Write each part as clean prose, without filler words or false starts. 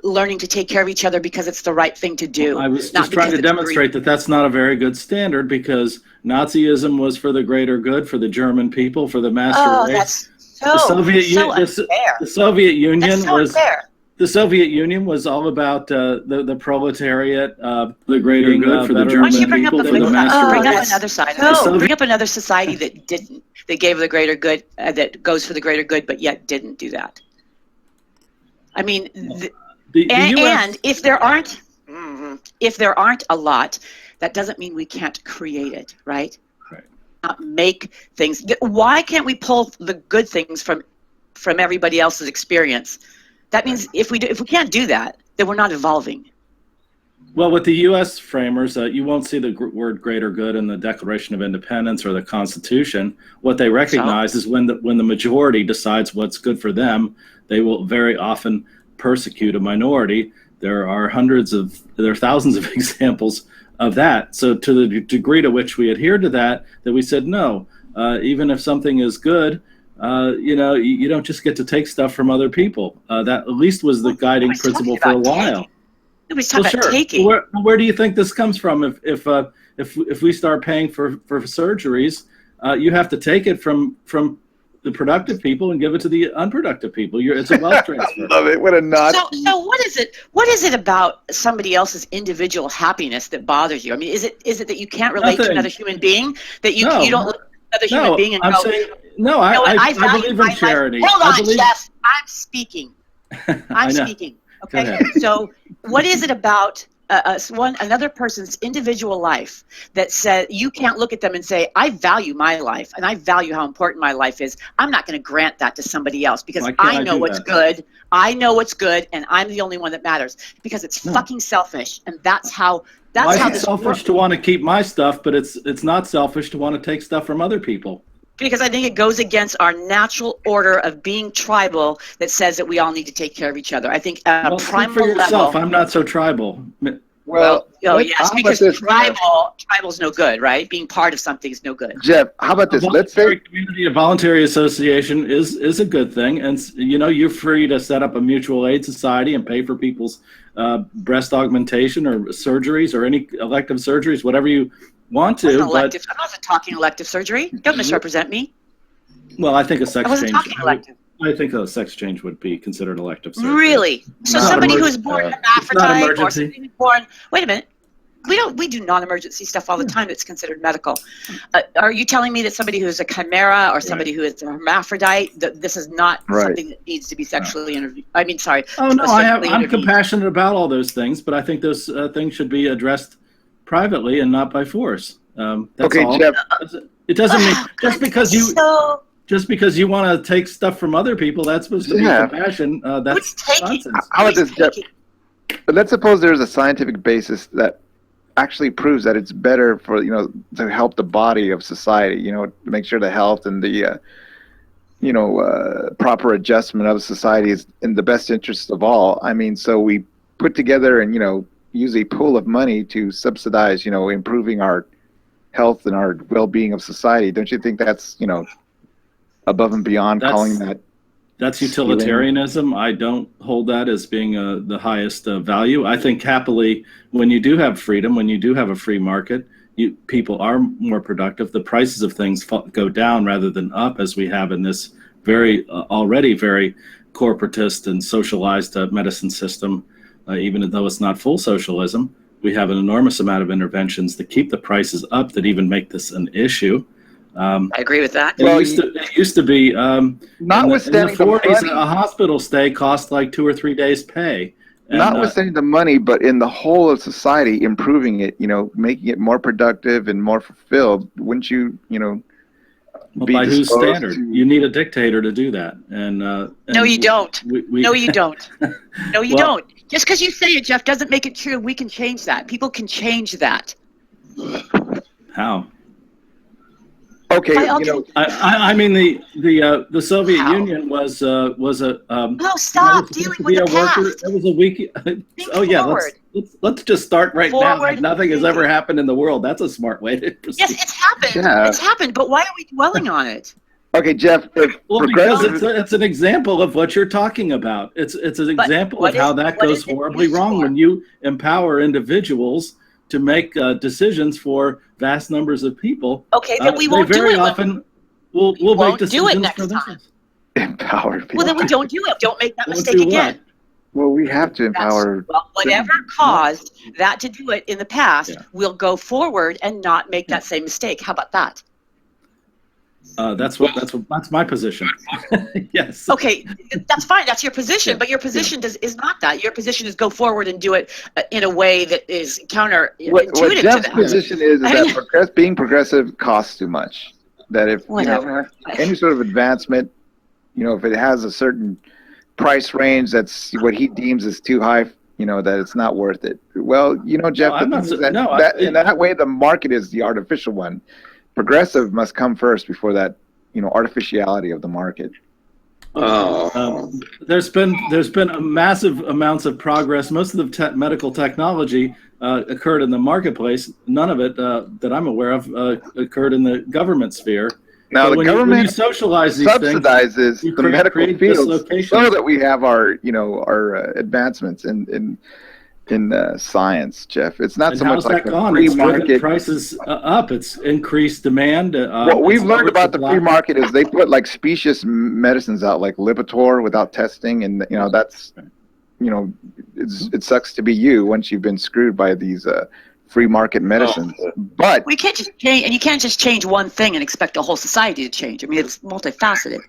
learning to take care of each other because it's the right thing to do. I was just trying to demonstrate that that's not a very good standard, because Nazism was for the greater good, for the German people, for the master race. The Soviet Union was all about the proletariat, the greater good for the German people, for the master race. Bring up another side. Bring up another society that gave the greater good, that goes for the greater good, but yet didn't do that. I mean, and if there aren't a lot, that doesn't mean we can't create it, right? Make things. Why can't we pull the good things from everybody else's experience? That means if we can't do that, then we're not evolving. Well, with the U.S. framers, you won't see the word greater good in the Declaration of Independence or the Constitution. What they recognize is when the majority decides what's good for them, they will very often persecute a minority. There are thousands of examples of that. So to the degree to which we adhere to that we said no. Even if something is good, you don't just get to take stuff from other people. That at least was the guiding principle for a while. Nobody's talking about taking. Where do you think this comes from? If we start paying for surgeries, you have to take it from the productive people and give it to the unproductive people. It's a wealth transfer. I love it. What a Nazi. So what is it? What is it about somebody else's individual happiness that bothers you? I mean, is it that you can't relate to another human being, that you don't look at another human being and go? I believe in charity. Hold on, Jeff. I'm speaking. I'm speaking. Okay. So what is it about another person's individual life that says you can't look at them and say, I value my life and I value how important my life is. I'm not going to grant that to somebody else because I know what's good. I know what's good, and I'm the only one that matters because it's fucking selfish, and that's how. Why is it selfish to want to keep my stuff, but it's not selfish to want to take stuff from other people? Because I think it goes against our natural order of being tribal that says that we all need to take care of each other. I think primal for yourself. level. I'm not so tribal. Well, yes, because tribal's no good, right? Being part of something is no good. Jeff, how about this? Let's say a voluntary association is a good thing, and you're free to set up a mutual aid society and pay for people's breast augmentation or surgeries or any elective surgeries, whatever you want to. I'm not talking elective surgery. Don't misrepresent me. Well, I think a sex change. Talking elective. I think a sex change would be considered elective surgery. Really? So somebody who's born hermaphrodite or somebody who's born. Wait a minute. We do non-emergency stuff all the time that's considered medical. Are you telling me that somebody who is a chimera or somebody who is a hermaphrodite, that this is not something that needs to be sexually interviewed? I mean, sorry. Oh no, I'm compassionate about all those things, but I think those things should be addressed privately and not by force. That's okay, all. Jeff. It doesn't mean just because you want to take stuff from other people, that's supposed to be compassion. That's nonsense. How about this, Jeff? But let's suppose there's a scientific basis that actually proves that it's better for to help the body of society. To make sure the health and the proper adjustment of society is in the best interest of all. I mean, so we put together and use a pool of money to subsidize improving our health and our well-being of society. Don't you think that's above and beyond calling that? That's utilitarianism. I don't hold that as being the highest value. I think happily, when you do have freedom, when you do have a free market, people are more productive. The prices of things go down rather than up, as we have in this already very corporatist and socialized medicine system. Even though it's not full socialism, we have an enormous amount of interventions that keep the prices up that even make this an issue. I agree with that. It used to be notwithstanding in the 40s, a hospital stay cost like 2 or 3 days' pay. And, notwithstanding the money, but in the whole of society, improving it, making it more productive and more fulfilled. Wouldn't you, by whose standard? You need a dictator to do that. And no, you don't. No, you don't. No, you don't. Just because you say it, Jeff, doesn't make it true. We can change that. People can change that. How? Okay, I mean the Soviet Union was a no, stop dealing with the past. It was a weak. Let's just start right now. Like nothing has ever happened in the world. That's a smart way to proceed. Yes, it's happened. Yeah. It's happened, but why are we dwelling on it? Okay, Jeff. Because it's an example of what you're talking about. It's an example of how that goes horribly wrong when you empower individuals to make decisions for vast numbers of people. Okay, then we won't do it. Very often will make decisions for themselves. Empower people. Well, then we don't do it. Don't make that mistake again. Well, we have to empower. Whatever caused that to do it in the past, we'll go forward and not make that same mistake. How about that? That's my position. Yes. Okay, that's fine. That's your position, but your position is not that. Your position is go forward and do it in a way that is counterintuitive what to Jeff's that. position is that being progressive costs too much. That if any sort of advancement, if it has a certain price range that's what he deems is too high, that it's not worth it. Well, Jeff, in that way the market is the artificial one. Progressive must come first before that, artificiality of the market. There's been a massive amounts of progress. Most of the medical technology occurred in the marketplace. None of it that I'm aware of occurred in the government sphere. Now the government when you socialize these subsidizes things, the medical field so that we have our advancements in science, Jeff. It's not so much like a free market. Prices up. It's increased demand. What we've learned about the free market is they put like specious medicines out, like Lipitor, without testing, and that's it sucks to be you once you've been screwed by these free market medicines. But we can't just change, and you can't just change one thing and expect the whole society to change. I mean, it's multifaceted.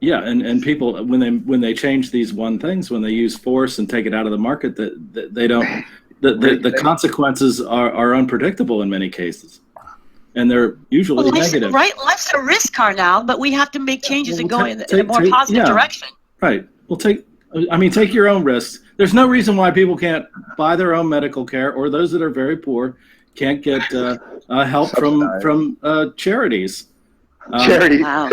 Yeah, and people when they change these one things, when they use force and take it out of the market, that they don't. The consequences are unpredictable in many cases, and they're usually negative. Right, life's a risk car now, but we have to make changes and go in a more positive direction. Right. Well, take your own risks. There's no reason why people can't buy their own medical care, or those that are very poor can't get help from charities. Charities. Wow.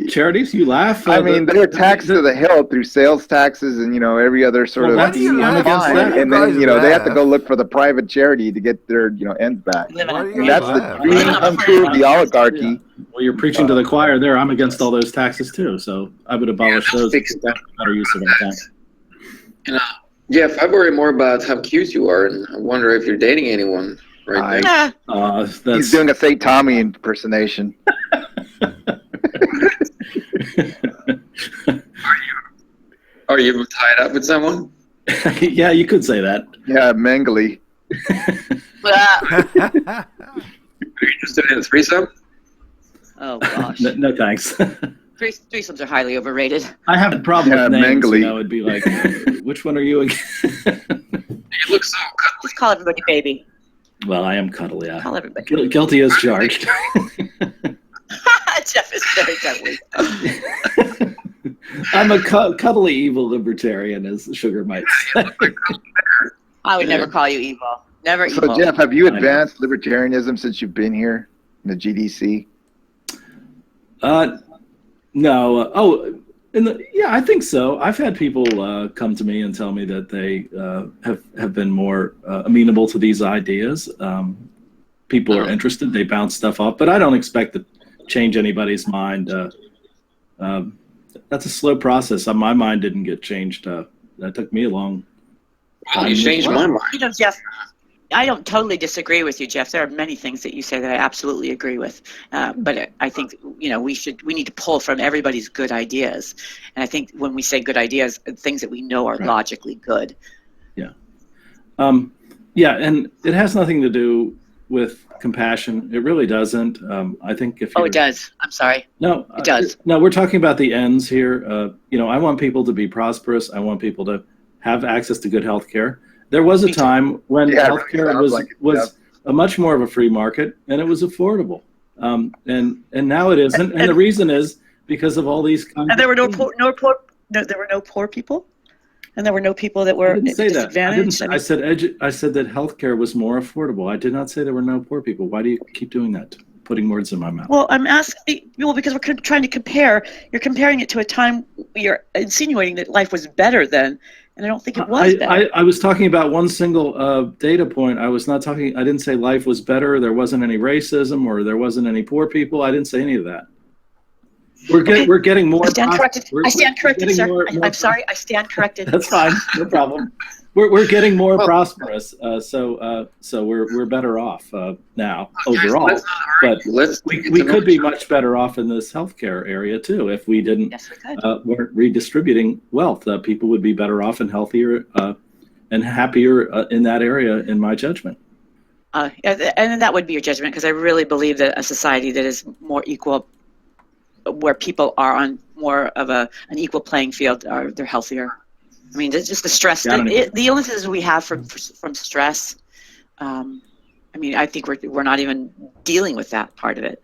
Charities, you laugh. They're taxed to the hill through sales taxes and every other sort of I'm against that. and then they have to go look for the private charity to get their ends back. And that's the dream come true of the oligarchy. Yeah. Well, you're preaching to the choir there. I'm against all those taxes too, so I would abolish those. That's a better use of our time. Jeff, I worry more about how cute you are, and I wonder if you're dating anyone right now. He's doing a St. Tommy impersonation. Are you tied up with someone? Yeah, you could say that. Yeah, Mengele. Are you interested in a threesome? Oh gosh. No thanks. Threesomes are highly overrated. I have a problem with names. Mengele. It'd be like, which one are you again? You look so cuddly. Just call everybody baby. Well, I am cuddly. Call everybody. Guilty as charged. Jeff is very cuddly. I'm a cuddly evil libertarian, as Sugar might say. I would never call you evil. Never evil. So, Jeff, have you advanced libertarianism since you've been here in the GDC? No. I think so. I've had people come to me and tell me that they have been more amenable to these ideas. People are interested. They bounce stuff off, but I don't expect to change anybody's mind. That's a slow process. My mind didn't get changed. That took me a long time. You changed my mind. Jeff, I don't totally disagree with you, Jeff. There are many things that you say that I absolutely agree with. But I think we need to pull from everybody's good ideas. And I think when we say good ideas, things that we know are logically good. Yeah. And it has nothing to do with compassion. It really doesn't. I think if it does. I'm sorry. No, it does. No, we're talking about the ends here. I want people to be prosperous. I want people to have access to good health care. There was a time when healthcare was a much more of a free market, and it was affordable. And now it isn't. And the reason is because of all these kinds. And there were there were no poor people, and there were no people that were disadvantaged. I said that healthcare was more affordable. I did not say there were no poor people. Why do you keep doing that? putting words in my mouth. Well, I'm asking, because we're trying to compare. You're comparing it to a time you're insinuating that life was better then, and I don't think it was better. I was talking about one single data point. I didn't say life was better. There wasn't any racism or there wasn't any poor people. I didn't say any of that. We're getting more. I stand corrected. I stand corrected, sir. I'm sorry. I stand corrected. That's fine. No problem. We're getting more prosperous, so we're better off now overall. But we could be much better off in this healthcare area too if we didn't weren't redistributing wealth. People would be better off and healthier and happier in that area, in my judgment. And that would be your judgment, because I really believe that a society that is more equal, where people are on more of an equal playing field, they're healthier. I mean, just the stress, the illnesses we have from stress. I mean, I think we're not even dealing with that part of it.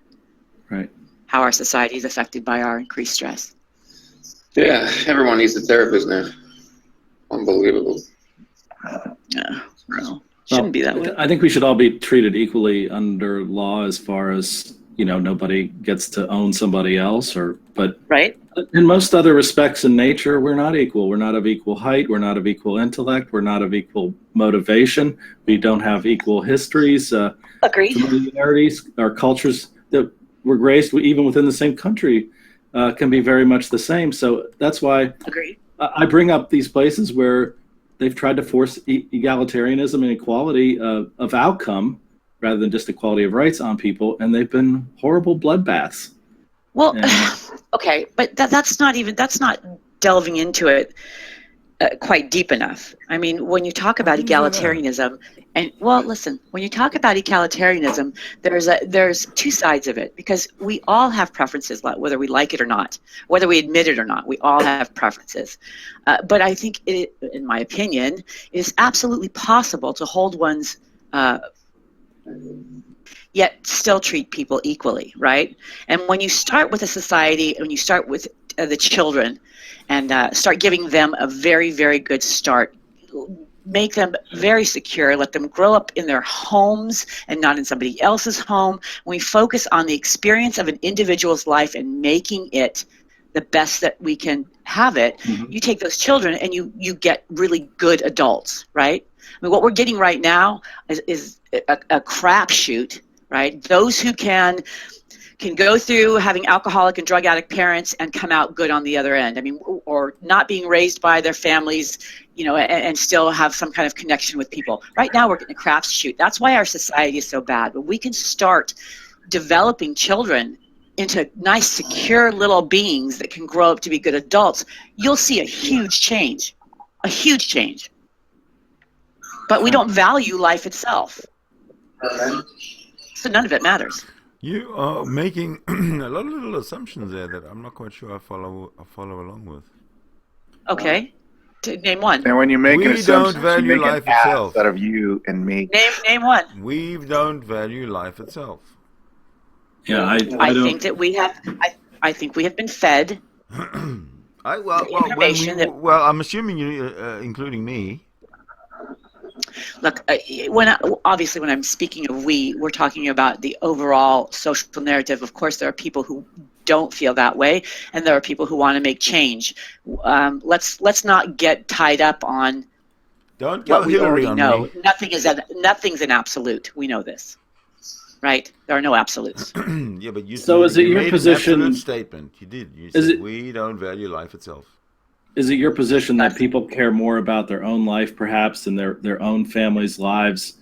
Right. How our society is affected by our increased stress. Yeah, everyone needs a therapist now. Unbelievable. No, shouldn't be that way. I think we should all be treated equally under law, as far as, nobody gets to own somebody else, but right. In most other respects in nature, we're not equal. We're not of equal height. We're not of equal intellect. We're not of equal motivation. We don't have equal histories. Agreed. Familiarities. Our cultures that were raised even within the same country can be very much the same. So that's why I bring up these places where they've tried to force egalitarianism and equality of outcome rather than just equality of rights on people, and they've been horrible bloodbaths. Well, okay, but that's not delving into it quite deep enough. I mean, when you talk about egalitarianism, when you talk about egalitarianism, there's two sides of it, because we all have preferences, whether we like it or not, whether we admit it or not. We all have preferences, but I think, in my opinion, it is absolutely possible to hold one's yet still treat people equally, right? And when you start with a society, when you start with the children and start giving them a very, very good start, make them very secure, let them grow up in their homes and not in somebody else's home. When we focus on the experience of an individual's life and making it the best that we can have it, you take those children and you get really good adults, right? I mean, what we're getting right now is a crapshoot, right? Those who can go through having alcoholic and drug addict parents and come out good on the other end. I mean, or not being raised by their families, and still have some kind of connection with people. Right now, we're getting a crapshoot. That's why our society is so bad. But we can start developing children into nice, secure little beings that can grow up to be good adults. You'll see a huge change. But we don't value life itself. So none of it matters. You are making a lot of little assumptions there that I'm not quite sure I follow along with. Okay. Name one. And when you make an assumption, don't value you make life an ass itself. out of you and me. Name one. We don't value life itself. Yeah, I think that we have. I think we have been fed. I'm assuming you, including me. Look, when I'm speaking of we're talking about the overall social narrative. Of course, there are people who don't feel that way, and there are people who want to make change. Let's not get tied up on what we already know. Nothing's an absolute. We know this, right? There are no absolutes. Yeah, but is it your position? An absolute statement. You did. You said we don't value life itself. Is it your position that people care more about their own life, perhaps, and their own family's lives,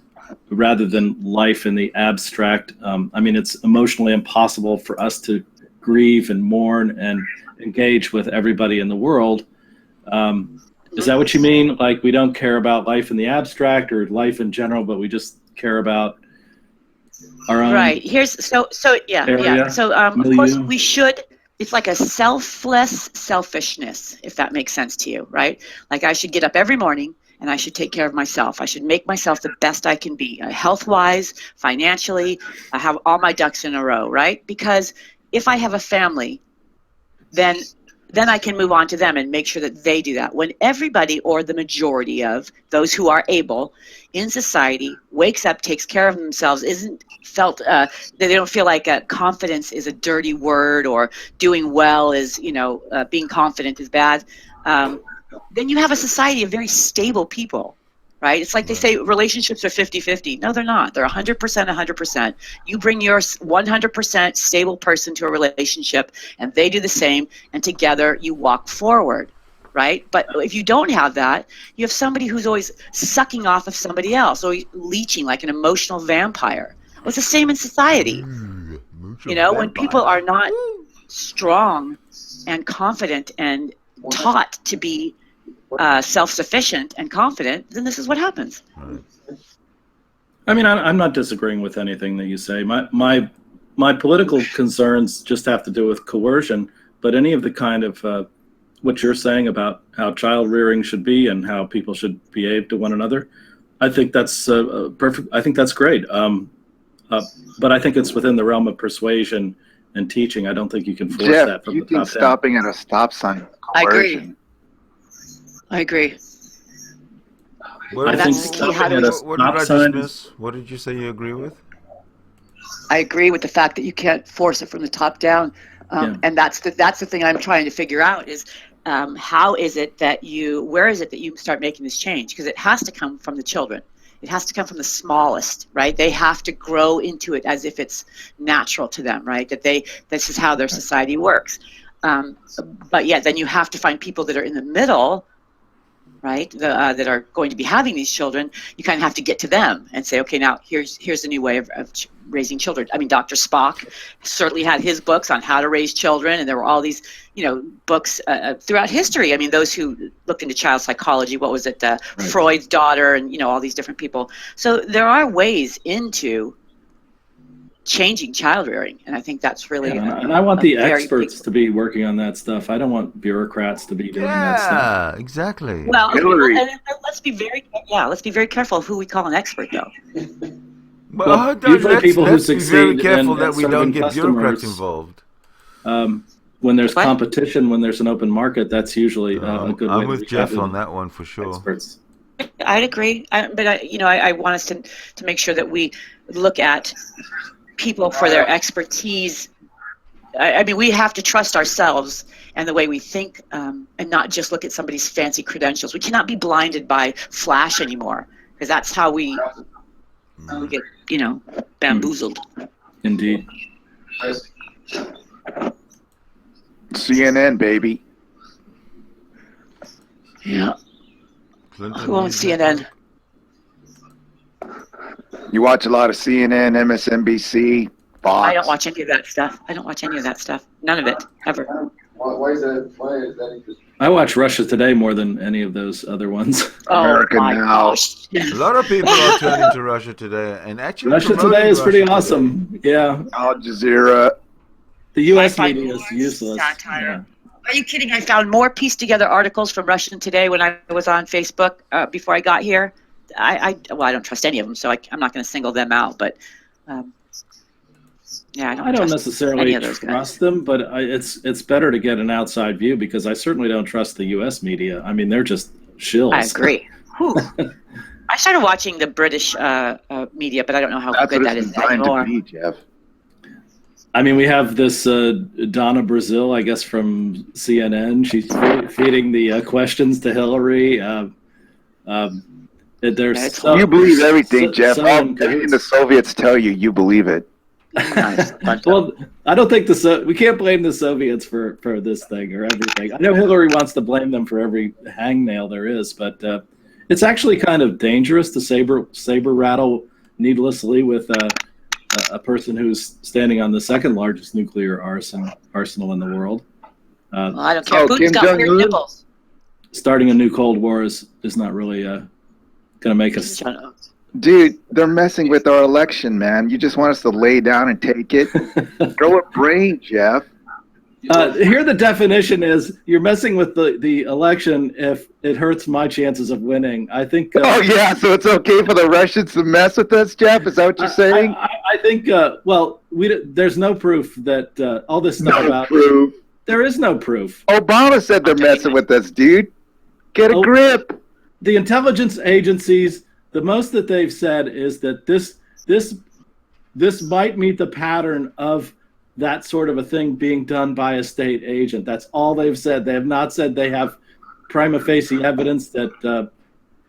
rather than life in the abstract? I mean, it's emotionally impossible for us to grieve and mourn and engage with everybody in the world. Is that what you mean? Like, we don't care about life in the abstract or life in general, but we just care about our own. Right. So of course we should. It's like a selfless selfishness, if that makes sense to you, right? Like, I should get up every morning and I should take care of myself. I should make myself the best I can be, health-wise, financially. I have all my ducks in a row, right? Because if I have a family, then then I can move on to them and make sure that they do that. When everybody or the majority of those who are able in society wakes up, takes care of themselves, isn't felt they don't feel like confidence is a dirty word, or doing well is, being confident is bad, then you have a society of very stable people. Right? It's like they say relationships are 50-50. No, they're not. They're 100%, 100%. You bring your 100% stable person to a relationship, and they do the same, and together you walk forward, right? But if you don't have that, you have somebody who's always sucking off of somebody else, or leeching like an emotional vampire. Well, it's the same in society. When people are not strong and confident and taught to be self-sufficient and confident, then this is what happens. I mean, I'm not disagreeing with anything that you say. My political concerns just have to do with coercion, but any of the kind of what you're saying about how child rearing should be and how people should behave to one another, I think that's perfect. I think that's great. But I think it's within the realm of persuasion and teaching. I don't think you can force that from the top down. You think stopping at a stop sign is coercion? I agree. What did I miss? What did you say you agree with? I agree with the fact that you can't force it from the top down, and that's the thing I'm trying to figure out is where is it that you start making this change? Because it has to come from the children. It has to come from the smallest, right? They have to grow into it as if it's natural to them, right? This is how their society works. But yeah, then you have to find people that are in the middle, right, that are going to be having these children. You kind of have to get to them and say, okay, now here's a new way of raising children. I mean, Dr. Spock certainly had his books on how to raise children, and there were all these, books throughout history. I mean, those who looked into child psychology, what was it, right. Freud's daughter, and all these different people. So there are ways into changing child rearing, and I think that's really and I want the experts to be working on that stuff. I don't want bureaucrats to be doing that stuff. Yeah, exactly. Well, let's be very careful of who we call an expert, though. Well, usually people who succeed, be very careful that we don't get customers, bureaucrats involved. When there's competition, when there's an open market, that's usually a good way. I'm with Jeff on that one for sure. Experts. I'd agree, but I want us to make sure that we look at people for their expertise. I mean, we have to trust ourselves and the way we think, and not just look at somebody's fancy credentials. We cannot be blinded by flash anymore, because that's how we get, bamboozled. Indeed. CNN, baby. Yeah. Who owns CNN? You watch a lot of CNN, MSNBC, Fox. I don't watch any of that stuff. None of it, ever. Why is that interesting? I watch Russia Today more than any of those other ones. America Now. A lot of people are turning to Russia Today, and actually Russia Today is pretty awesome. Yeah. Al Jazeera. The U.S. media is useless. Yeah. Are you kidding? I found more pieced together articles from Russia Today when I was on Facebook before I got here. I don't trust any of them, so I'm not going to single them out. But I don't necessarily trust them, but it's better to get an outside view, because I certainly don't trust the U.S. media. I mean, they're just shills. I agree. I started watching the British media, but I don't know how good that is anymore. To be, Jeff. I mean, we have this Donna Brazil, I guess, from CNN. She's feeding the questions to Hillary. You believe everything, Jeff. Everything the Soviets tell you, you believe it. Well, I don't think we can't blame the Soviets for this thing or everything. I know Hillary wants to blame them for every hangnail there is, but it's actually kind of dangerous to saber rattle needlessly with a person who's standing on the second largest nuclear arsenal in the world. Well, I don't care. Putin's got weird nipples. Starting a new Cold War is not really going to make us. Dude, they're messing with our election, man. You just want us to lay down and take it? Throw a brain, Jeff. Here the definition is you're messing with the election if it hurts my chances of winning. I think. So it's okay for the Russians to mess with us, Jeff? Is that what you're saying? I think. There's no proof that all this stuff about. Proof. There is no proof. Obama said they're messing with us, dude. Get a grip. The intelligence agencies, the most that they've said is that this might meet the pattern of that sort of a thing being done by a state agent. That's all they've said. They have not said they have prima facie evidence that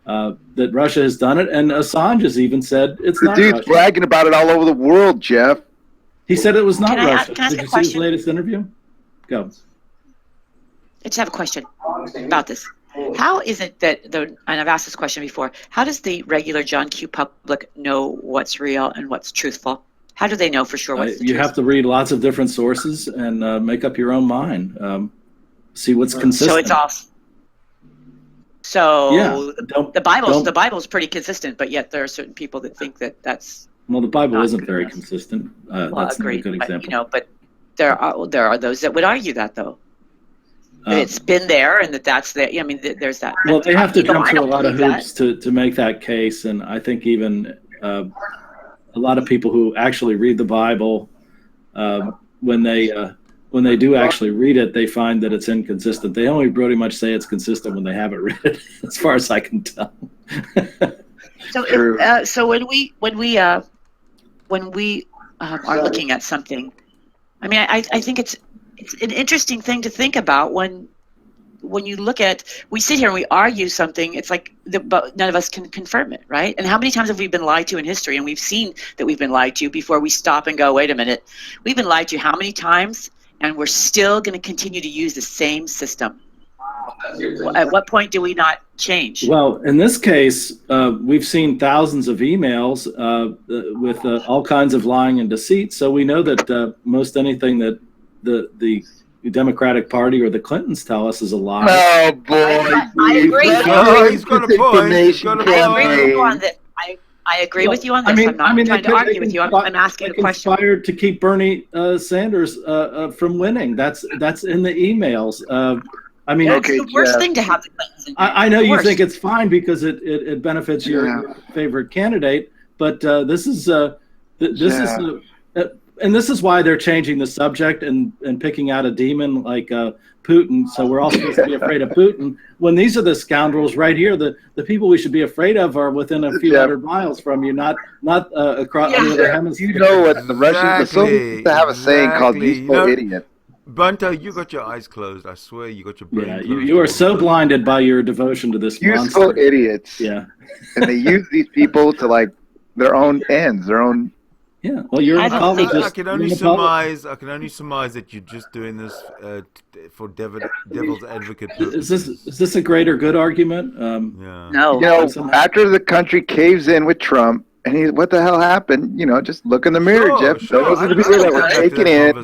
that Russia has done it. And Assange has even said it's not Russia. The dude's bragging about it all over the world, Jeff. He said it was not Russia. Can I ask Did a you see his question? latest interview? Go. I just have a question about this. How is it that, and I've asked this question before, how does the regular John Q public know what's real and what's truthful? How do they know for sure what's the You truth? have to read lots of different sources and make up your own mind. See what's consistent. So it's all. So Yeah, the Bible's pretty consistent, but yet there are certain people that think that that's. Well, the Bible not isn't good very enough. consistent. Well, That's not a agreed, good but, example. but there are those that would argue that though. That it's been there, and that's the. I mean, there's that. Well, they have to jump I through a don't lot of believe hoops to make that case, and I think even a lot of people who actually read the Bible, when they do actually read it, they find that it's inconsistent. They only pretty much say it's consistent when they haven't read it, as far as I can tell. So, so when we are looking at something, I mean, I think it's an interesting thing to think about when you look at, we sit here and we argue something, it's like but none of us can confirm it, right? And how many times have we been lied to in history? And we've seen that we've been lied to before we stop and go, wait a minute, we've been lied to how many times? And we're still going to continue to use the same system. At what point do we not change? Well, in this case, we've seen thousands of emails with all kinds of lying and deceit. So we know that most anything that the Democratic Party or the Clintons tell us is a lie. Oh boy! I agree. He's got a point. He's got a I agree with point. you on that. I agree with you on this. I'm not trying to argue with you. I'm asking a question. Conspired to keep Bernie Sanders from winning. That's in the emails. I mean, It's the worst thing to have the Clintons in. I know The you worst. think it's fine because it benefits your favorite candidate, but this is and this is why they're changing the subject and picking out a demon like Putin. So we're all supposed to be afraid of Putin when these are the scoundrels right here. The people we should be afraid of are within a few hundred miles from you, not across the other hemisphere. You know what the Russians, the Soviets have a saying called "useful idiot." Bunto, you got your eyes closed. I swear you got your brain Yeah, closed. you are so blinded by your devotion to this Useful monster. idiots. Yeah. And they use these people to like their own ends, their own. Yeah. Well, you're an apologist. I can only surmise that you're just doing this for devil's advocate purposes. Is this a greater good argument? Yeah. No. You know, after the country caves in with Trump, and what the hell happened? You know, just look in the mirror, Jeff. Those are the people that were taken in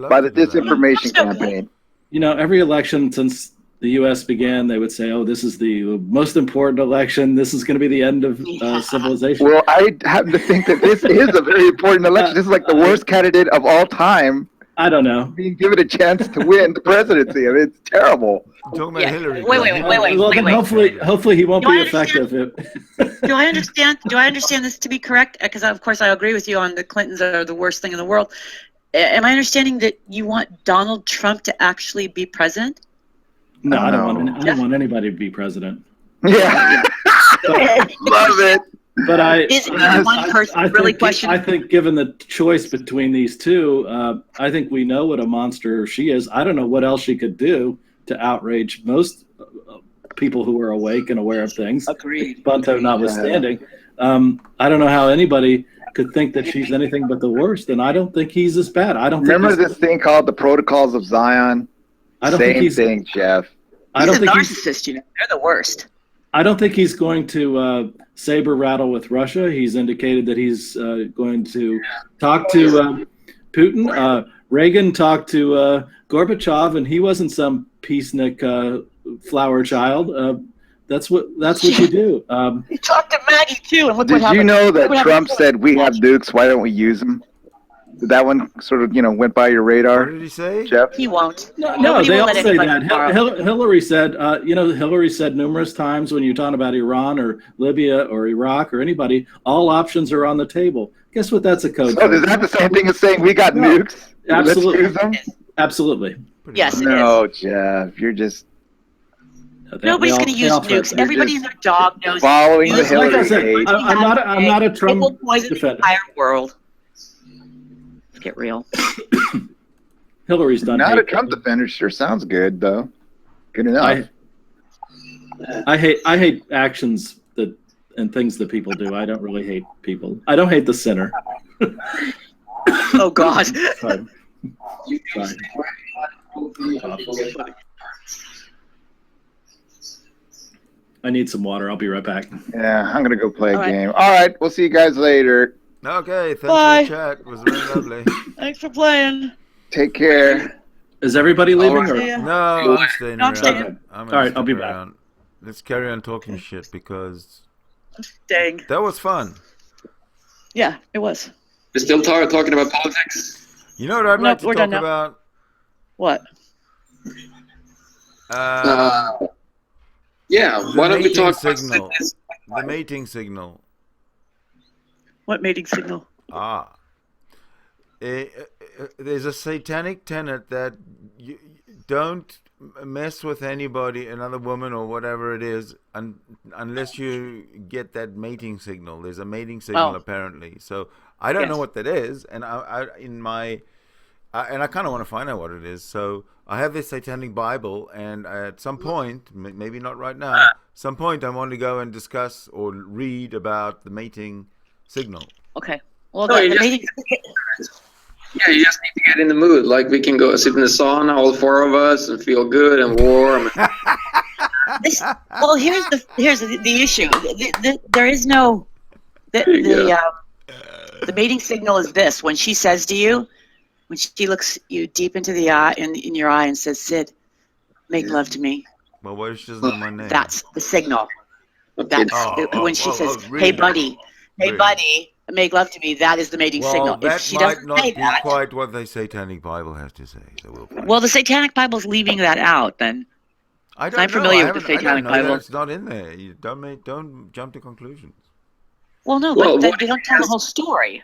by the disinformation campaign. You know, every election since the U.S. began, they would say, "Oh, this is the most important election. This is going to be the end of civilization." Well, I happen to think that this is a very important election. This is like the worst candidate of all time I don't know. being given a chance to win the presidency. I mean, it's terrible. Talking about Yeah. Hillary. Wait. Well, then hopefully he won't Do be I understand? effective. Do I understand this to be correct? Because of course I agree with you on the Clintons are the worst thing in the world. Am I understanding that you want Donald Trump to actually be president? No, I No. don't want anybody to be president. Yeah. Love it. But Is one person really questioning? I think given the choice between these two, I think we know what a monster she is. I don't know what else she could do to outrage most people who are awake and aware of things. Agreed. Bunto notwithstanding. I don't know how anybody could think that she's anything but the worst, and I don't think he's as bad. I don't Remember think this thing called the Protocols of Zion? I don't think Same he's thing, Jeff. I don't He's a think narcissist, you know. They're the worst. I don't think he's going to saber rattle with Russia. He's indicated that he's going to talk to Putin. Reagan talked to Gorbachev, and he wasn't some peacenik flower child. That's what you do. He talked to Maggie too, and look what Did happened. you know Look that what Trump happened. said we have nukes? Why don't we use them? Did that one sort of, went by your What radar, did he say? Jeff? He won't. No, Nobody they will all let say anybody that. borrow. Hillary said, Hillary said numerous times when you're talking about Iran or Libya or Iraq or anybody, all options are on the table. Guess what? That's a code. So is that the same thing as saying we got nukes? Absolutely. Let's use them? Absolutely. Yes, it No, is. Jeff, you're just Nobody's going to use nukes. Everybody and their dog knows. following the use Hillary Like I said, hate. I'm not a It Trump will poison the defender. entire world. Let's get real. Hillary's done. Not a Trump defender. Sure sounds good though. Good enough. I hate actions and things that people do. I don't really hate people. I don't hate the sinner. Oh God. Sorry. I need some water. I'll be right back. Yeah, I'm gonna go play a All right. game. All right, we'll see you guys later. Okay, thanks Bye. for the chat. It was very lovely. Thanks for playing. Take care. Is everybody leaving? Or? See ya. No, I'm staying No, I'm around. staying. I'm All right, gonna I'll be stick back. around. Let's carry on talking shit because Dang. that was fun. Yeah, it was. We're still talking about politics. You know what I'd like Nope, we're to talk done now. about? What? Yeah, The why don't we mating talk about signal. this? The mating signal. What mating signal? There's a satanic tenet that you don't mess with anybody, another woman or whatever it is, unless you get that mating signal. There's a mating signal apparently. So I don't know what that is, and I kind of want to find out what it is. So I have this satanic Bible, and at some point, maybe not right now, some point I want to go and discuss or read about the mating signal. Okay. Well, No, the you mating. Yeah, you just need to get in the mood. Like we can go sit in the sauna, all four of us, and feel good and warm. Well, here's the issue. There is no the mating signal is this: when she says to you, when she looks you deep into the eye in your eye and says, "Sid, make love to me." Well, what if she doesn't know my name? That's the signal. Okay. That's when she says, really? "Hey, buddy, Really? buddy, make love to me." That is the mating signal. That If she might doesn't not say be that, quite what the Satanic Bible has to say. So we'll find. well, the Satanic Bible's leaving that out. Then I don't I'm know. familiar I with the haven't- I don't Satanic know that Bible. it's not in there. You don't jump to conclusions. well, no, Well, but what they don't tell the whole story.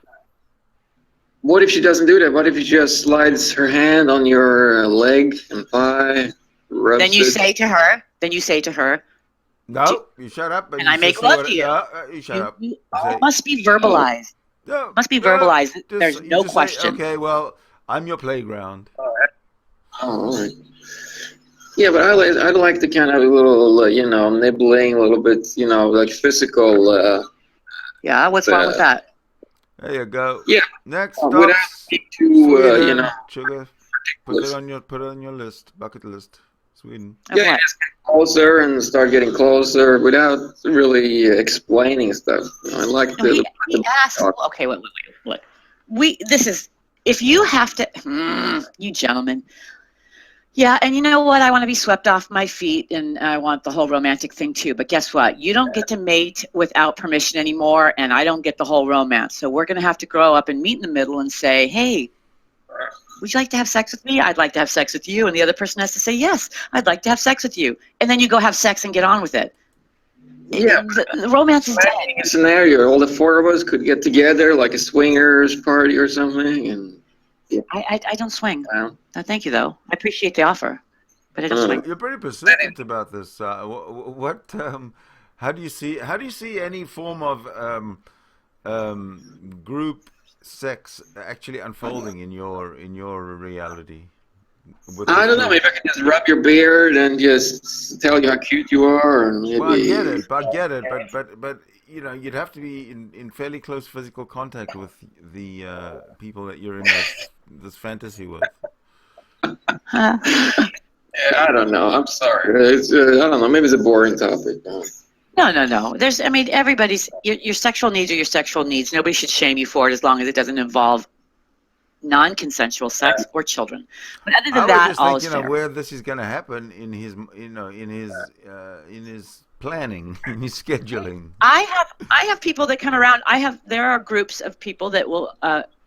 What if she doesn't do that? What if she just slides her hand on your leg and thigh? Rubs Then you it? say to her, No, you shut up. And I make love to you. You shut up. you Say- must be verbalized. No, Must be no, verbalized. just- There's you no just say, question. okay, well, I'm your playground. Oh, all right. Yeah, but I'd like to kind of a little, nibbling, a little bit, like physical. Yeah, what's wrong with that? There you go. Yeah. Next Without up, being too, sugar. Put it on your list, bucket list. Sweden. Of Yeah, what? just get closer and start getting closer without really explaining stuff. I like No, he the asked. Okay, wait. Look, if you have to, you gentlemen. Yeah, and you know what? I want to be swept off my feet, and I want the whole romantic thing too. But guess what? You don't get to mate without permission anymore, and I don't get the whole romance. So we're going to have to grow up and meet in the middle and say, hey, would you like to have sex with me? I'd like to have sex with you. And the other person has to say, yes, I'd like to have sex with you. And then you go have sex and get on with it. Yeah. The romance is dead. a scenario. All the four of us could get together, like a swingers party or something, and I don't swing. well, No, thank you, though. I appreciate the offer, but I don't swing. You're pretty persistent about this. What? How do you see any form of group sex actually unfolding in your reality? I don't know. Maybe I can just rub your beard and just tell you how cute you are, and maybe. Well, I get it, but you'd have to be in fairly close physical contact with the people that you're in this fantasy with. Yeah, I don't know. I'm sorry. I don't know. Maybe it's a boring topic. No. Everybody's your sexual needs are your sexual needs. Nobody should shame you for it as long as it doesn't involve non-consensual sex or children. But other than that, all is fair. Where this is going to happen in his planning, in his scheduling. I have people that come around. There are groups of people that will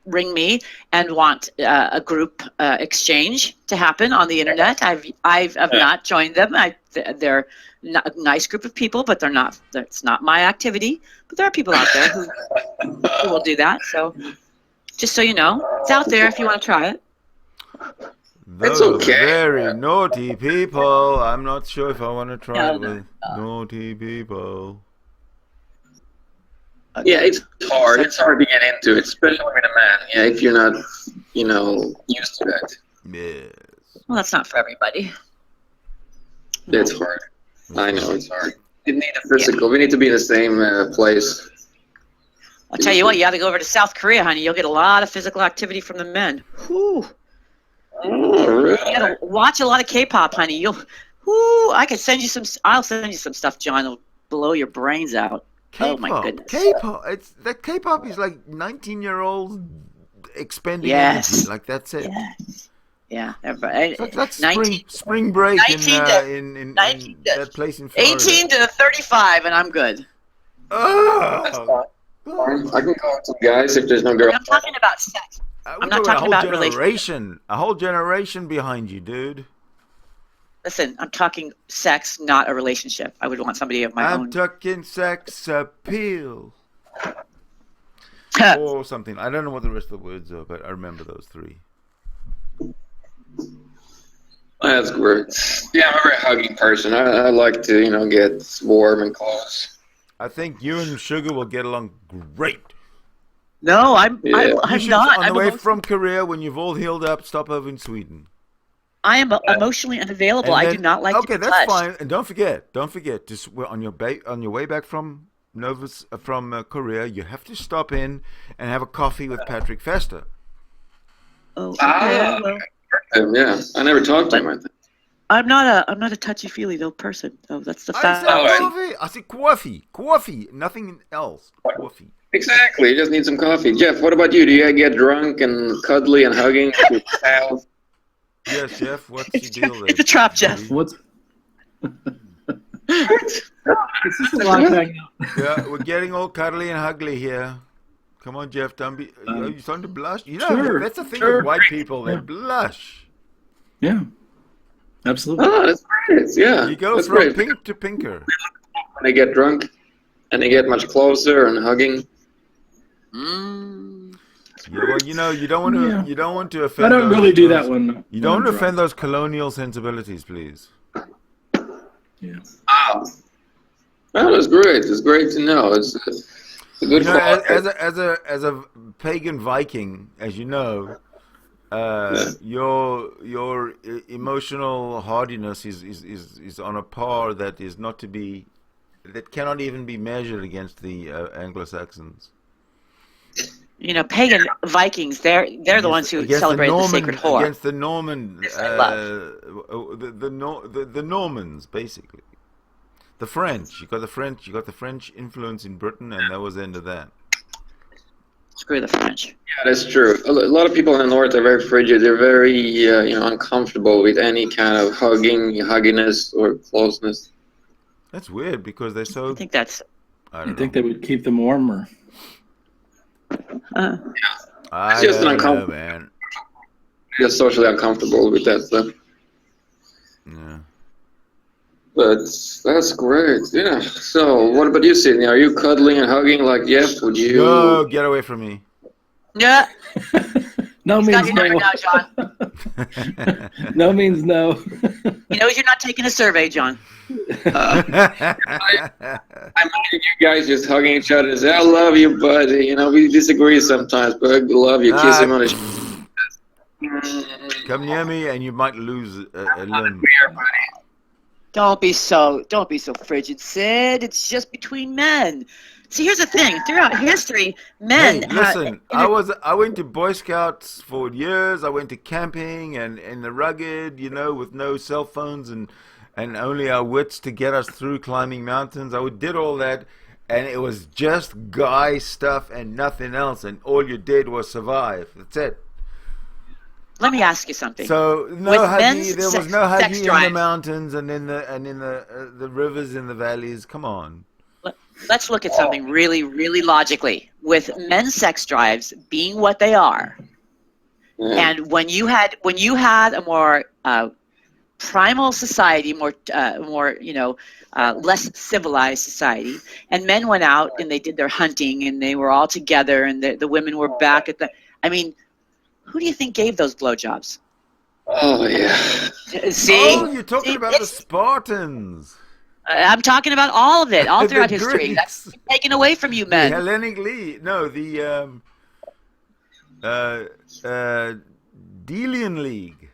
ring me and want a group exchange to happen on the internet. I've not joined them. They're a nice group of people, but that's not my activity. But there are people out there who will do that. So just so you know, it's out there if you want to try it. Those are very naughty people. I'm not sure if I want to try it with naughty people. Yeah, it's hard. It's hard to get into it, especially with a man. Yeah, if you're not, used to that. Yes. Well, that's not for everybody. It's hard. I know it's hard. You need a physical. We need to be in the same place. I'll tell you what, you got to go over to South Korea, honey. You'll get a lot of physical activity from the men. Whew. Oh, really? You got to watch a lot of K-pop, honey. I can send you some. I'll send you some stuff, John. It'll blow your brains out. K-pop. Oh my goodness. K-pop. K-pop is like 19-year-olds expending energy. Like that's it. Yes. Yeah, everybody. That's spring break in that place in Florida. 18 to 35, and I'm good. Oh. I can call some guys if there's no girl. I'm talking about sex. I'm not talking about relationships. A whole generation behind you, dude. Listen, I'm talking sex, not a relationship. I would want somebody of my own. I'm talking sex appeal. Or something. I don't know what the rest of the words are, but I remember those three. That's great. Yeah, I'm a very hugging person. I like to, get warm and close. I think you and Sugar will get along great. No, I'm not. On the way from Korea, when you've all healed up, stop over in Sweden. I am emotionally unavailable. I do not like to be touched. Okay, that's fine. And don't forget. Just on your way back from Korea, you have to stop in and have a coffee with Patrick Fester. Oh, okay. Yeah, I never talked to him. I think. I'm not a touchy-feely though person. Oh, that's the fact. I said coffee, nothing else. Coffee. Exactly. You just need some coffee. Jeff, what about you? Do you get drunk and cuddly and hugging with Sal? Yes, Jeff. What's the deal there? It's a trap, Jeff. What's Is this a live hangout? Yeah, we're getting all cuddly and ugly here. Come on, Jeff. Don't be. Are you starting to blush? Sure, that's the thing with white people. They blush. Yeah. Absolutely. Oh, that's great. Yeah. You go from pink to pinker. When they get drunk, and they get much closer and hugging. Yeah, well, you don't want to. You don't want to offend. I don't really do that one. You don't want to offend those colonial sensibilities, please. Yeah. Oh, that's great. It's great to know. It's a good. As a pagan Viking, as you know. Your emotional hardiness is on a par that cannot even be measured against the Anglo-Saxons. Pagan Vikings, they're the ones who celebrate the sacred whore. Against the Norman, the Normans, basically. The French. You got the French influence in Britain, and that was the end of that. Screw the French. Yeah, that's true. A lot of people in the North are very frigid. They're very, uncomfortable with any kind of hugginess, or closeness. That's weird because they're so. I think that's. You think they would keep them warmer? Yeah. It's just uncomfortable, man. Just socially uncomfortable with that stuff. Yeah. But that's great. Yeah. So, what about you, Sydney? Are you cuddling and hugging like Jeff? Would you? No, get away from me. Yeah. No means no. Now, John. No means no. He knows you're not taking a survey, John. I imagine you guys just hugging each other and say, "I love you, buddy." We disagree sometimes, but I love you. Kiss him on the. Come near me, and you might lose a limb. Don't be so frigid, Sid. It's just between men. See, here's the thing. Throughout history, men. Hey, listen. I went to Boy Scouts for years. I went to camping and in the rugged, with no cell phones and only our wits to get us through climbing mountains. I did all that, and it was just guy stuff and nothing else. And all you did was survive. That's it. Let me ask you something. So there was no huggy in the mountains and in the rivers in the valleys. Come on. Let's look at something really, really logically. With men's sex drives being what they are, and when you had a more primal society, less civilized society, and men went out and they did their hunting and they were all together and the women were back at the. I mean, who do you think gave those blowjobs? Oh, yeah. See? Oh, you're talking about the Spartans. I'm talking about all of it, all The throughout history. Greeks. That's taken away from you The men. Hellenic League. No, the Delian League.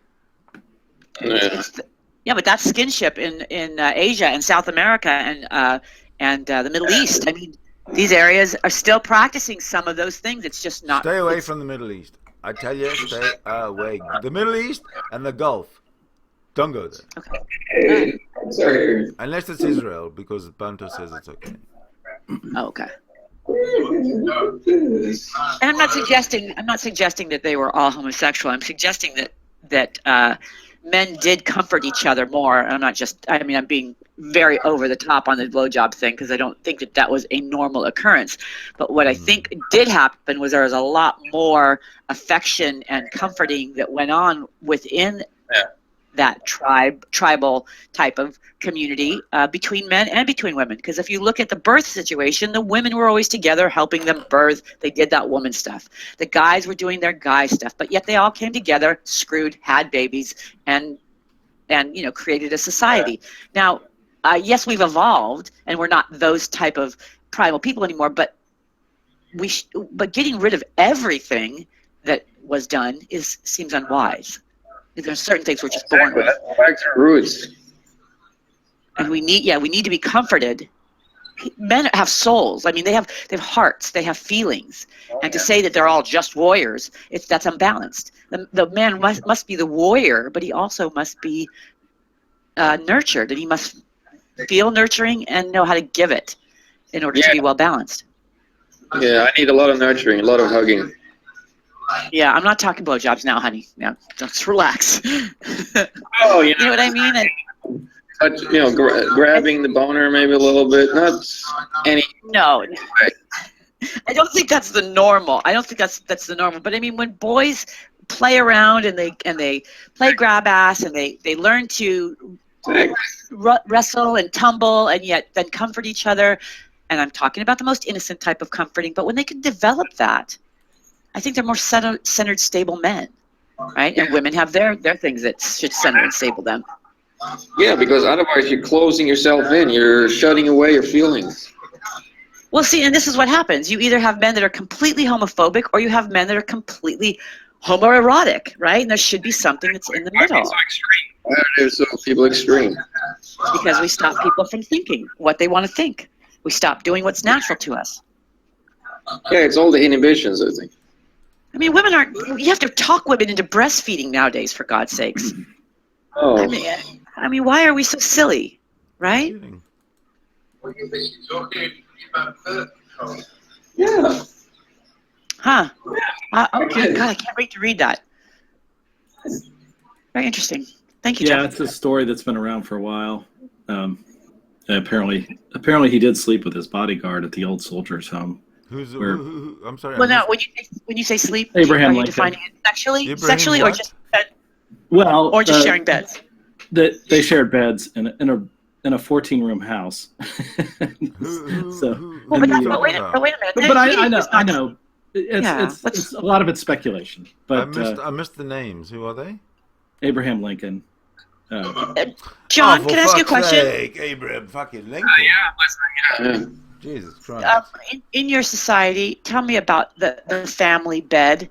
Yeah, but that's skinship in Asia and South America and the Middle East. I mean, these areas are still practicing some of those things. It's just not. Stay away from the Middle East. I tell you, stay away. The Middle East and the Gulf. Don't go there. Okay. Hey, sorry. Unless it's Israel, because Bunto says it's okay. Oh, okay. And I'm not suggesting that they were all homosexual. I'm suggesting that men did comfort each other more. I'm being very over the top on the blowjob thing because I don't think that was a normal occurrence. But what I think did happen was there was a lot more affection and comforting that went on within that tribal type of community between men and between women. Because if you look at the birth situation, the women were always together helping them birth. They did that woman stuff. The guys were doing their guy stuff, but yet they all came together, screwed, had babies, and created a society. Now, yes, we've evolved, and we're not those type of primal people anymore. But getting rid of everything that was done seems unwise. There's certain things we're just born with. Back to roots. And we need to be comforted. Men have souls. I mean, they have hearts. They have feelings. And to say that they're all just warriors, that's unbalanced. The man must be the warrior, but he also must be nurtured, and he must feel nurturing and know how to give it in order to be well balanced. Yeah, I need a lot of nurturing, a lot of hugging. Yeah, I'm not talking blowjobs now, honey. Now, just relax. Oh, you know what I mean? Grabbing the boner maybe a little bit, not any. No, I don't think that's the normal. I don't think that's the normal. But I mean, when boys play around and they play grab ass and they learn to wrestle and tumble and yet then comfort each other, and I'm talking about the most innocent type of comforting. But when they can develop that, I think they're more centered, stable men, right? And women have their things that should center and stable them. Yeah, because otherwise you're closing yourself in. You're shutting away your feelings. Well, see, and this is what happens. You either have men that are completely homophobic or you have men that are completely homoerotic, right? And there should be something that's in the middle. So extreme. Why are there so people extreme? Because we stop people from thinking what they want to think. We stop doing what's natural to us. Yeah, it's all the inhibitions, I think. I mean, you have to talk women into breastfeeding nowadays, for God's sakes. Oh. I mean, why are we so silly, right? Yeah. Huh. Okay, God, I can't wait to read that. Very interesting. Thank you, Yeah, Jeff. it's a story that's been around for a while. Apparently he did sleep with his bodyguard at the old soldiers' home. Who? I'm sorry. Well, now, when you say sleep, Abraham are you Lincoln. defining it sexually? Abraham Sexually, or what? just Well, or just sharing beds? They shared beds in a 14-room house. Well, but wait a minute. But I know. It's a lot of it's speculation. But I missed the names. Who are they? Abraham Lincoln. John, can I ask you a question? Sake, Abraham fucking Lincoln. Yeah. Jesus Christ. In your society, tell me about the family bed.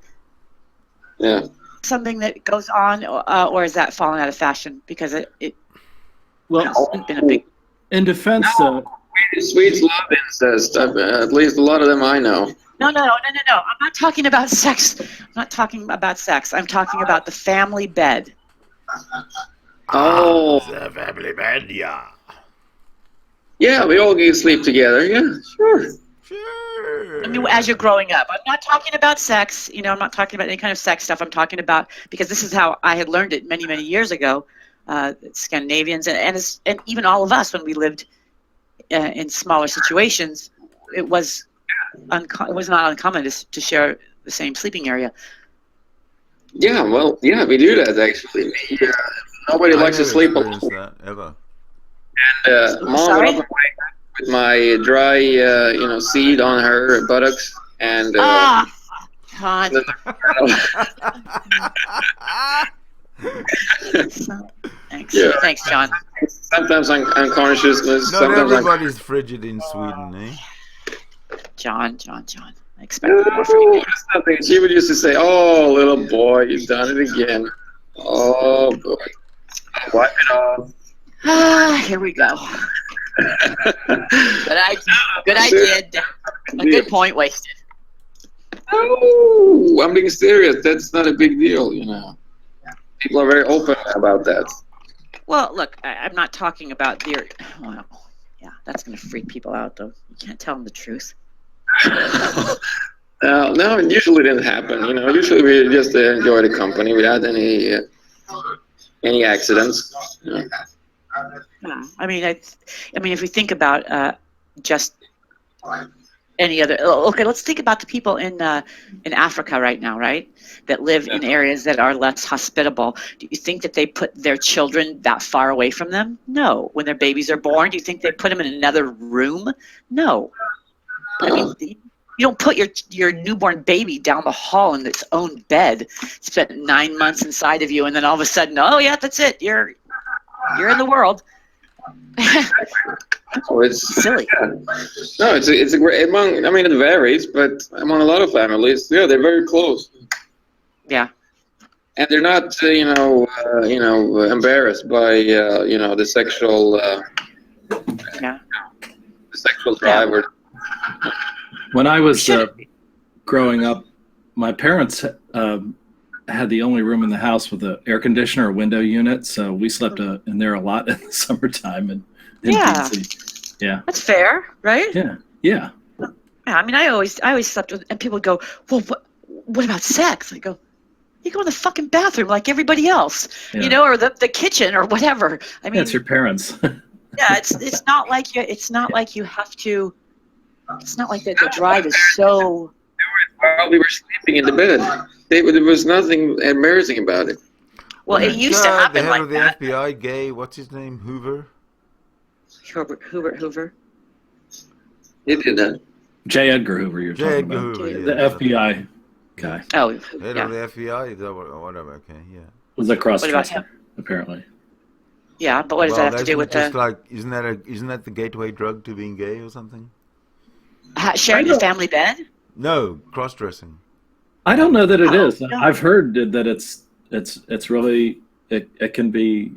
Yeah. Something that goes on, or is that falling out of fashion? Because it's been a big. In defense, Swedes love incest. At least a lot of them I know. No. I'm not talking about sex. I'm talking about the family bed. Oh. The family bed, yeah. Yeah, we all get to sleep together. Yeah, sure. I mean, as you're growing up, I'm not talking about sex. I'm not talking about any kind of sex stuff. I'm talking about, because this is how I had learned it many, many years ago. Scandinavians and even all of us, when we lived in smaller situations, it was not uncommon to share the same sleeping area. Yeah, well, yeah, we do that actually. Nobody likes to sleep alone. That ever. And Mom would often wake up with my dry, seed on her buttocks, and God. Thanks. Yeah. Thanks, John. Sometimes unconsciousness. Not sometimes everybody's frigid in Sweden, eh? John. I expected more from you. Nothing. She would used to say, "Oh, little boy, you've done it again. Oh boy, wipe it off." Here we go. Good idea. A good point wasted. Oh, I'm being serious. That's not a big deal, you know. People are very open about that. Well, look, I'm not talking about your. Well, yeah, that's going to freak people out, though. You can't tell them the truth. No, it usually didn't happen. You know, usually we just enjoy the company without any accidents. You know. Yeah, I mean, if we think about just any other. Okay, let's think about the people in Africa right now, right? That live in areas that are less hospitable. Do you think that they put their children that far away from them? No. When their babies are born, do you think they put them in another room? No. I mean, you don't put your newborn baby down the hall in its own bed, spent 9 months inside of you, and then all of a sudden, oh yeah, that's it. You're in the world. Oh, it's silly. Yeah. No, it's a great among. I mean, it varies, but among a lot of families, yeah, they're very close. Yeah. And they're not, embarrassed by, the sexual, Yeah. the sexual drive. Yeah. Or, When I was growing up, my parents had the only room in the house with an air conditioner or window unit, so we slept in there a lot in the summertime. And Yeah. Yeah. That's fair, right? Yeah. Yeah. Yeah, I mean, I always slept with, and people would go, well, what about sex? I go, you go in the fucking bathroom like everybody else, Yeah. or the kitchen or whatever. I mean, That's your parents. yeah, it's not like you have to. It's not like the drive is so. while we were sleeping in the bed, there was nothing embarrassing about it. Well, it used to happen the head like of the that. FBI, gay. What's his name? Hoover. Hoover. He did that. J. Edgar Hoover, you're J. talking Edgar about. Hoover. The FBI guy. Oh, Head yeah. of the FBI. Is that whatever? Okay, yeah. Was a cross What about dresser, apparently. Yeah, but what does that have to do with just the like isn't that the gateway drug to being gay or something? sharing the family bed? No, cross-dressing. I don't know that it is. no. I've heard that it's really it can be,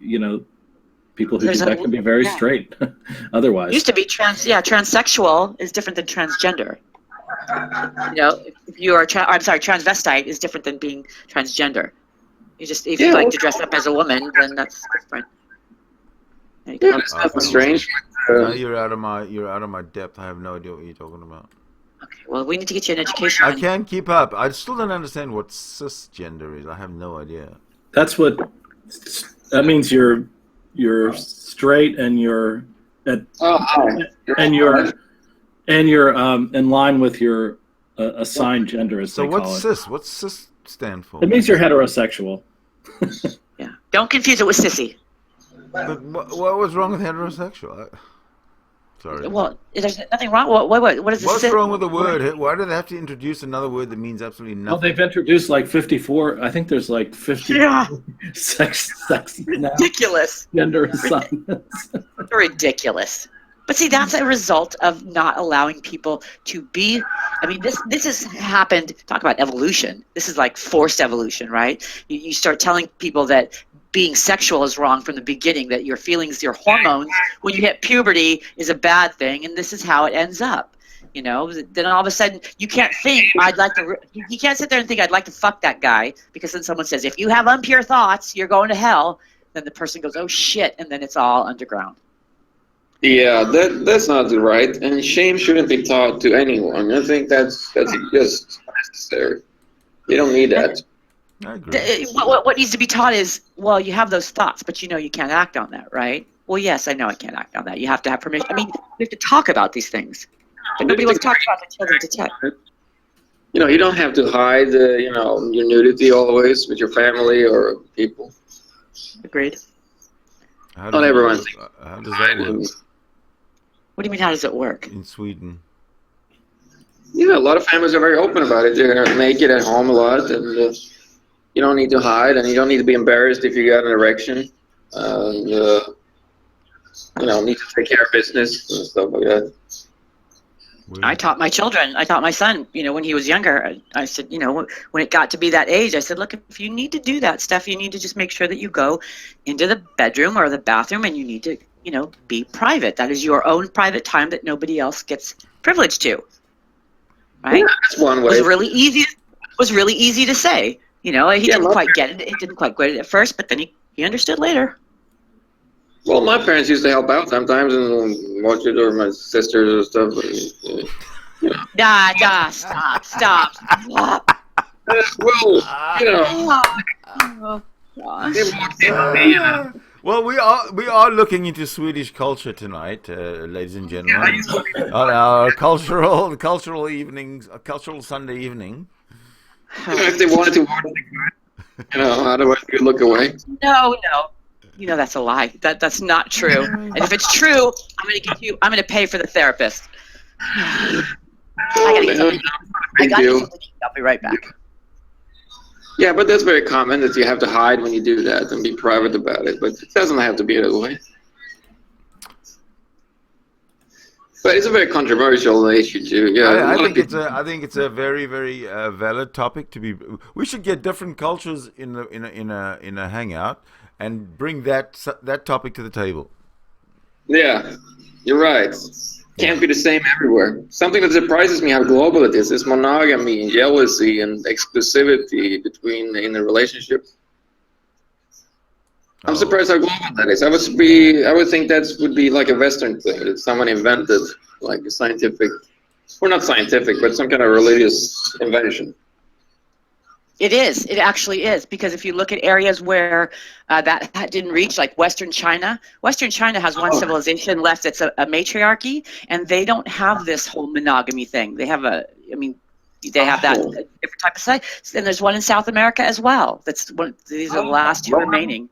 people who do that can be very straight otherwise. Used to be transsexual is different than transgender. If you are transvestite is different than being transgender. If you like to dress up as a woman, then that's different. It's nothing strange. Now you're out of my depth. I have no idea what you're talking about. Okay, well, we need to get you an education. I can't keep up. I still don't understand what cisgender is. I have no idea. That means you're straight and you're in line with your assigned gender, as So they call what's it. cis? What's cis stand for? It means you're heterosexual. Yeah, don't confuse it with sissy. But what was wrong with heterosexual? Sorry. Well, there's nothing wrong. What is this? What's wrong with the word? Why do they have to introduce another word that means absolutely nothing? Well, they've introduced like 54. I think there's like 50 sex now, Ridiculous. gender assignments. Ridiculous. But see, that's a result of not allowing people to be. I mean, this has happened. Talk about evolution. This is like forced evolution, right? You start telling people that being sexual is wrong from the beginning, that your feelings, your hormones, when you hit puberty is a bad thing, and this is how it ends up. Then all of a sudden you can't think, you can't sit there and think I'd like to fuck that guy, because then someone says, if you have impure thoughts, you're going to hell. Then the person goes, oh shit, and then it's all underground. Yeah, that's not right, and shame shouldn't be taught to anyone. I think that's just necessary. You don't need that. I agree. What needs to be taught is, well, you have those thoughts, but you can't act on that, right? Well, yes, I know I can't act on that. You have to have permission. I mean, we have to talk about these things. But nobody wants to talk about the children to tech. You don't have to hide, your nudity always with your family or people. Agreed. How Not everyone. How does that work What do you mean, how does it work? in Sweden? A lot of families are very open about it. They're naked at home a lot, and You don't need to hide, and you don't need to be embarrassed if you got an erection. You know, need to take care of business and stuff like that. I taught my children, I taught my son, you know, when he was younger, I said, you know, when it got to be that age, I said, look, if you need to do that stuff, you need to just make sure that you go into the bedroom or the bathroom, and you need to, you know, be private. That is your own private time that nobody else gets privilege to. Right? Yeah, that's one way. It was really easy to say. You know, he didn't quite get it. He didn't quite get it at first, but then he understood later. Well, my parents used to help out sometimes and watch it, or my sisters or stuff. You know. Stop. Well, you know. Well, we are looking into Swedish culture tonight, ladies and gentlemen, on our cultural evenings, cultural Sunday evening. You know, if they wanted to watch it, you know, otherwise you look away. No. You know that's a lie. That's not true. And if it's true, I'm gonna pay for the therapist. I gotta get something to eat. I'll be right back. Yeah, but that's very common that you have to hide when you do that and be private about it. But it doesn't have to be that way. But it's a very controversial issue too. Yeah, I think it's a very, very valid topic to be. We should get different cultures in a hangout and bring that topic to the table. Yeah, you're right. Can't be the same everywhere. Something that surprises me how global it is monogamy and jealousy and exclusivity in a relationship. I'm surprised how global that is. I would think that would be like a Western thing that someone invented, like a scientific, or not scientific, but some kind of religious invention. It is. It actually is, because if you look at areas where that didn't reach, like Western China has one civilization left that's a matriarchy, and they don't have this whole monogamy thing. They have that different type of side. And there's one in South America as well. These are the last two remaining.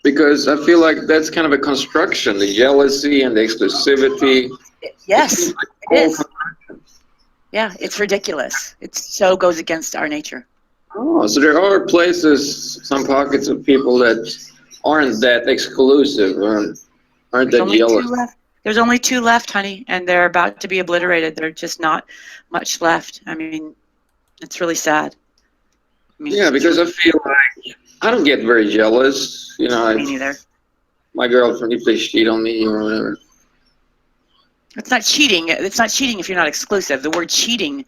Because I feel like that's kind of a construction, the jealousy and the exclusivity. Yes, it is. Yeah, it's ridiculous. It so goes against our nature. Oh, so there are places, some pockets of people that aren't that exclusive, aren't that jealous. There's only two left, honey, and they're about to be obliterated. There's just not much left. I mean, it's really sad. Yeah, because I feel like I don't get very jealous. You know, me neither. My girlfriend, if they cheat on me or whatever. It's not cheating. It's not cheating if you're not exclusive. The word cheating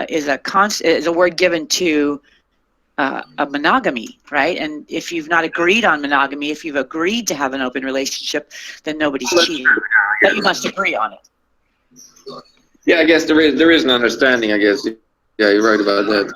is a word given to a monogamy, right? And if you've not agreed on monogamy, if you've agreed to have an open relationship, then nobody's cheating. But you must agree on it. Yeah, I guess there is an understanding. I guess. Yeah, you're right about that.